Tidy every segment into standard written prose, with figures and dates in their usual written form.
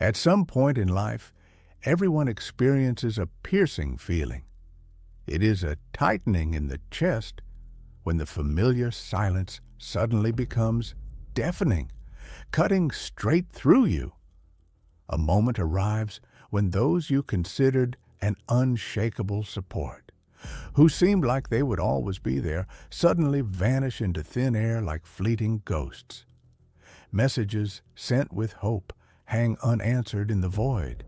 At some point in life, everyone experiences a piercing feeling. It is a tightening in the chest when the familiar silence suddenly becomes deafening, cutting straight through you. A moment arrives when those you considered an unshakable support, who seemed like they would always be there, suddenly vanish into thin air like fleeting ghosts. Messages sent with hope hang unanswered in the void.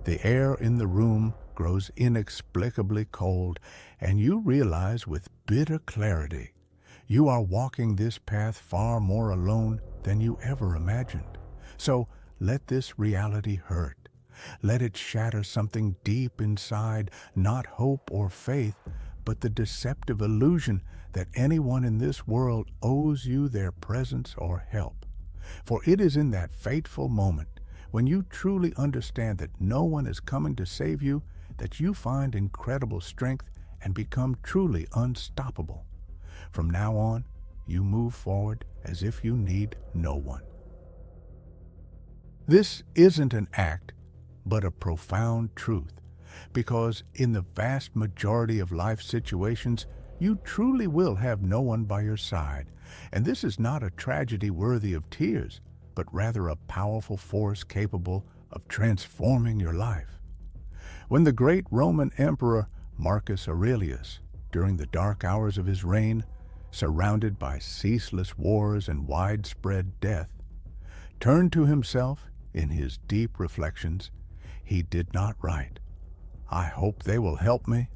The air in the room grows inexplicably cold, and you realize with bitter clarity you are walking this path far more alone than you ever imagined. So let this reality hurt. Let it shatter something deep inside, not hope or faith, but the deceptive illusion that anyone in this world owes you their presence or help. For it is in that fateful moment, when you truly understand that no one is coming to save you, that you find incredible strength and become truly unstoppable. From now on, you move forward as if you need no one. This isn't an act, but a profound truth, because in the vast majority of life situations, you truly will have no one by your side. And this is not a tragedy worthy of tears, but rather a powerful force capable of transforming your life. When the great Roman Emperor Marcus Aurelius, during the dark hours of his reign, surrounded by ceaseless wars and widespread death, turned to himself in his deep reflections, he did not write, "I hope they will help me."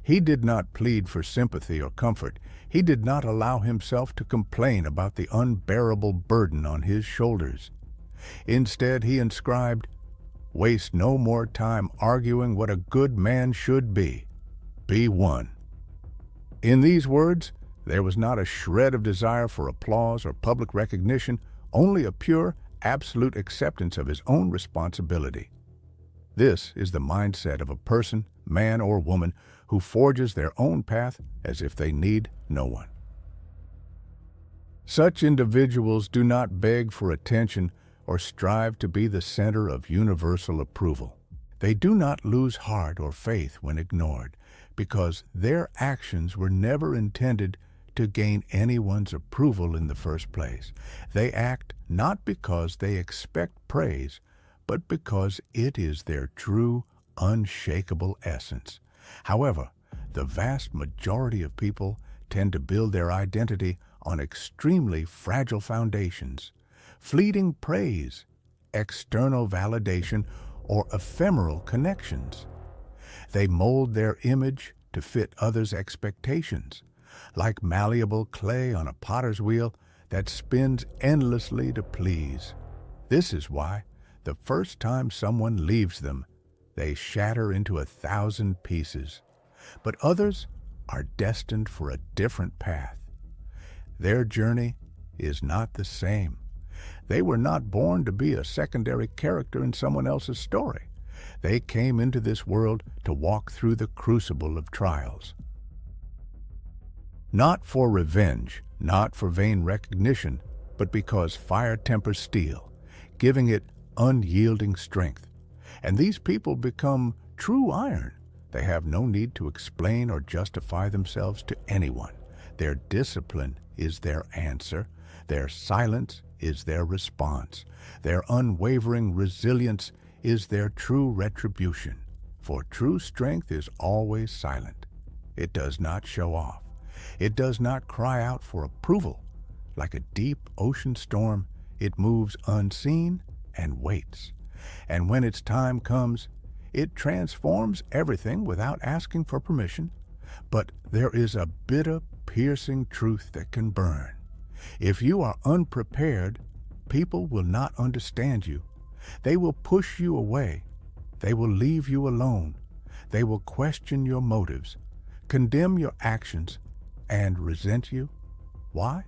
He did not plead for sympathy or comfort. He did not allow himself to complain about the unbearable burden on his shoulders. Instead, he inscribed, "Waste no more time arguing what a good man should be. Be one." In these words, there was not a shred of desire for applause or public recognition, only a pure, absolute acceptance of his own responsibility. This is the mindset of a person, man or woman, who forges their own path as if they need no one. Such individuals do not beg for attention or strive to be the center of universal approval. They do not lose heart or faith when ignored, because their actions were never intended to gain anyone's approval in the first place. They act not because they expect praise, but because it is their true, unshakable essence. However, the vast majority of people tend to build their identity on extremely fragile foundations: fleeting praise, external validation, or ephemeral connections. They mold their image to fit others' expectations, like malleable clay on a potter's wheel that spins endlessly to please. This is why, the first time someone leaves them, they shatter into 1,000 pieces. But others are destined for a different path. Their journey is not the same. They were not born to be a secondary character in someone else's story. They came into this world to walk through the crucible of trials. Not for revenge, not for vain recognition, but because fire tempers steel, giving it unyielding strength. And these people become true iron. They have no need to explain or justify themselves to anyone. Their discipline is their answer. Their silence is their response. Their unwavering resilience is their true retribution. For true strength is always silent. It does not show off. It does not cry out for approval. Like a deep ocean storm, it moves unseen and waits. And when its time comes, it transforms everything without asking for permission. But there is a bitter, piercing truth that can burn. If you are unprepared, people will not understand you. They will push you away. They will leave you alone. They will question your motives, condemn your actions, and resent you. Why?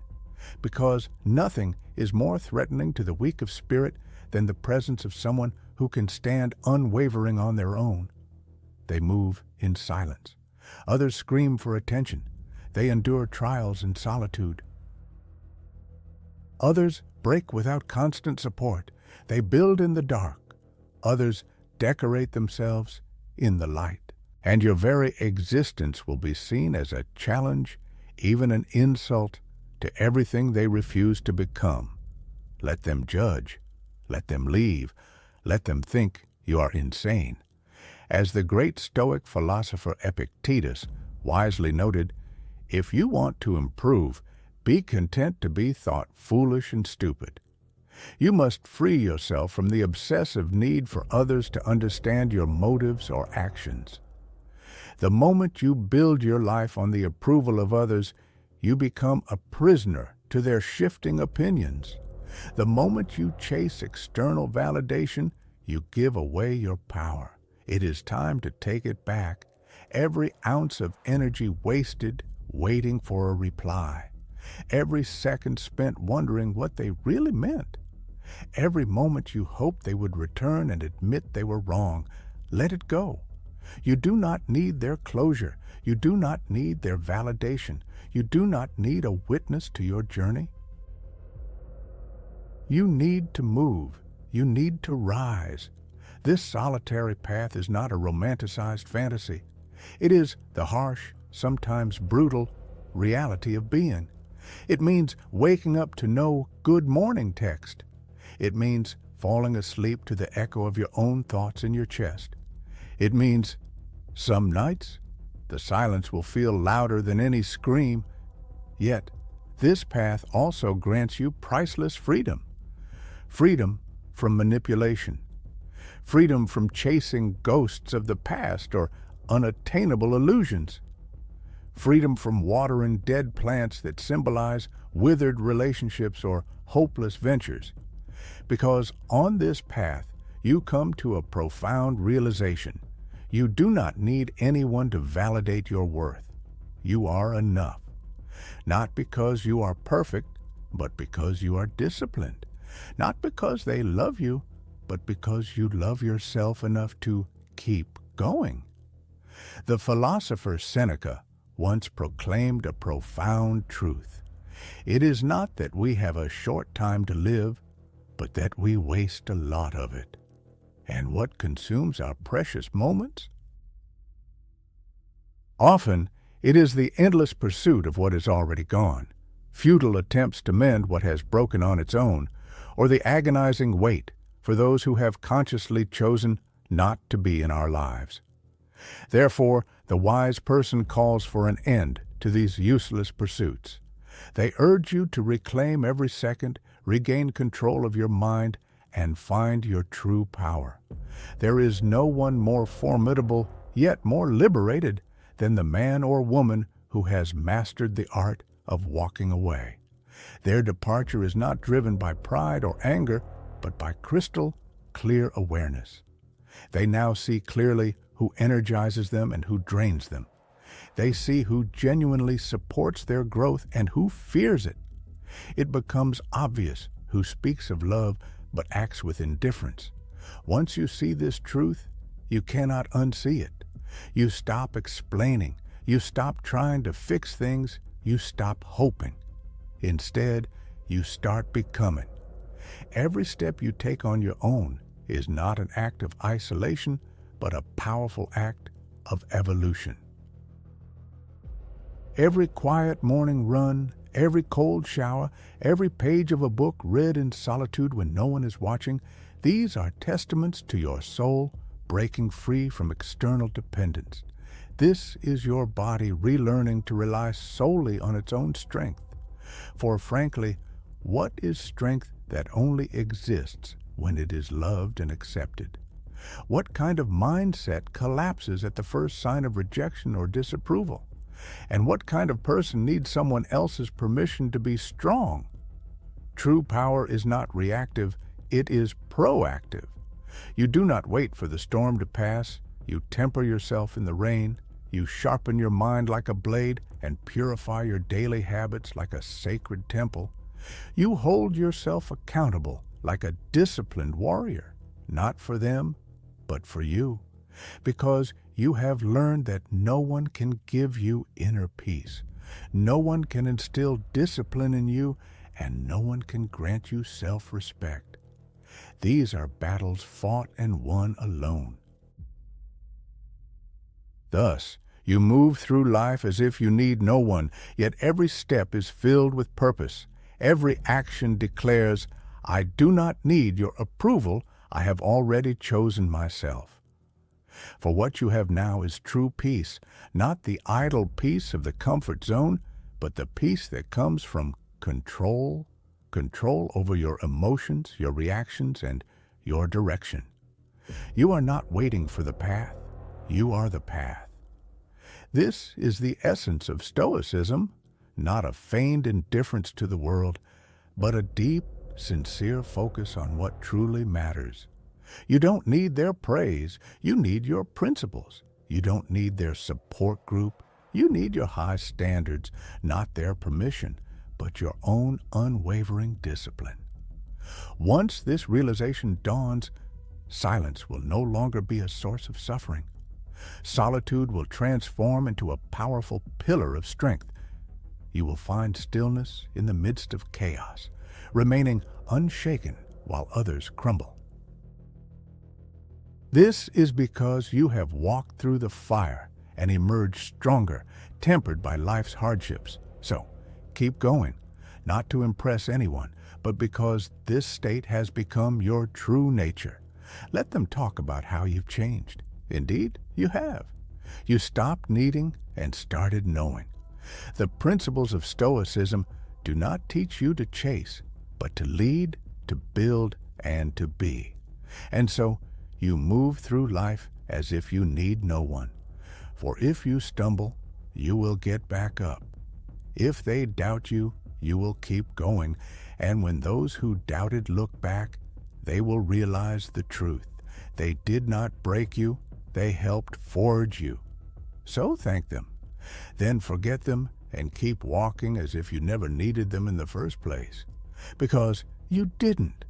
Because nothing is more threatening to the weak of spirit than the presence of someone who can stand unwavering on their own. They move in silence. Others scream for attention. They endure trials in solitude. Others break without constant support, They build in the dark. Others decorate themselves in the light. And your very existence will be seen as a challenge, even an insult, to everything they refuse to become. Let them judge. Let them leave. Let them think you are insane. As the great Stoic philosopher Epictetus wisely noted, if you want to improve, be content to be thought foolish and stupid. You must free yourself from the obsessive need for others to understand your motives or actions. The moment you build your life on the approval of others, you become a prisoner to their shifting opinions. The moment you chase external validation, you give away your power. It is time to take it back. Every ounce of energy wasted waiting for a reply. Every second spent wondering what they really meant. Every moment you hoped they would return and admit they were wrong. Let it go. You do not need their closure. You do not need their validation. You do not need a witness to your journey. You need to move. You need to rise. This solitary path is not a romanticized fantasy. It is the harsh, sometimes brutal, reality of being. It means waking up to no good morning text. It means falling asleep to the echo of your own thoughts in your chest. It means some nights the silence will feel louder than any scream. Yet this path also grants you priceless freedom. Freedom from manipulation. Freedom from chasing ghosts of the past or unattainable illusions. Freedom from watering dead plants that symbolize withered relationships or hopeless ventures. Because on this path, you come to a profound realization. You do not need anyone to validate your worth. You are enough. Not because you are perfect, but because you are disciplined. Not because they love you, but because you love yourself enough to keep going. The philosopher Seneca once proclaimed a profound truth. It is not that we have a short time to live, but that we waste a lot of it. And what consumes our precious moments? Often, it is the endless pursuit of what is already gone, futile attempts to mend what has broken on its own, or the agonizing wait for those who have consciously chosen not to be in our lives. Therefore, the wise person calls for an end to these useless pursuits. They urge you to reclaim every second, regain control of your mind, and find your true power. There is no one more formidable, yet more liberated, than the man or woman who has mastered the art of walking away. Their departure is not driven by pride or anger, but by crystal clear awareness. They now see clearly who energizes them and who drains them. They see who genuinely supports their growth and who fears it. It becomes obvious who speaks of love but acts with indifference. Once you see this truth, you cannot unsee it. You stop explaining. You stop trying to fix things. You stop hoping. Instead, you start becoming. Every step you take on your own is not an act of isolation, but a powerful act of evolution. Every quiet morning run, every cold shower, every page of a book read in solitude when no one is watching, these are testaments to your soul breaking free from external dependence. This is your body relearning to rely solely on its own strength. For frankly, what is strength that only exists when it is loved and accepted? What kind of mindset collapses at the first sign of rejection or disapproval? And what kind of person needs someone else's permission to be strong? True power is not reactive, it is proactive. You do not wait for the storm to pass. You temper yourself in the rain. You sharpen your mind like a blade and purify your daily habits like a sacred temple. You hold yourself accountable like a disciplined warrior, not for them, but for you, because you have learned that no one can give you inner peace. No one can instill discipline in you, and no one can grant you self-respect. These are battles fought and won alone. Thus, you move through life as if you need no one, yet every step is filled with purpose. Every action declares, I do not need your approval, I have already chosen myself. For what you have now is true peace, not the idle peace of the comfort zone, but the peace that comes from control over your emotions, your reactions, and your direction. You are not waiting for the path, you are the path. This is the essence of Stoicism, not a feigned indifference to the world, but a deep, sincere focus on what truly matters. You don't need their praise, you need your principles. You don't need their support group, you need your high standards, not their permission, but your own unwavering discipline. Once this realization dawns, silence will no longer be a source of suffering. Solitude will transform into a powerful pillar of strength. You will find stillness in the midst of chaos, remaining unshaken while others crumble. This is because you have walked through the fire and emerged stronger, tempered by life's hardships. So, keep going, not to impress anyone, but because this state has become your true nature. Let them talk about how you've changed. Indeed, you have. You stopped needing and started knowing. The principles of Stoicism do not teach you to chase, but to lead, to build, and to be. And so, you move through life as if you need no one. For if you stumble, you will get back up. If they doubt you, you will keep going. And when those who doubted look back, they will realize the truth. They did not break you, they helped forge you. So thank them. Then forget them and keep walking as if you never needed them in the first place. Because you didn't.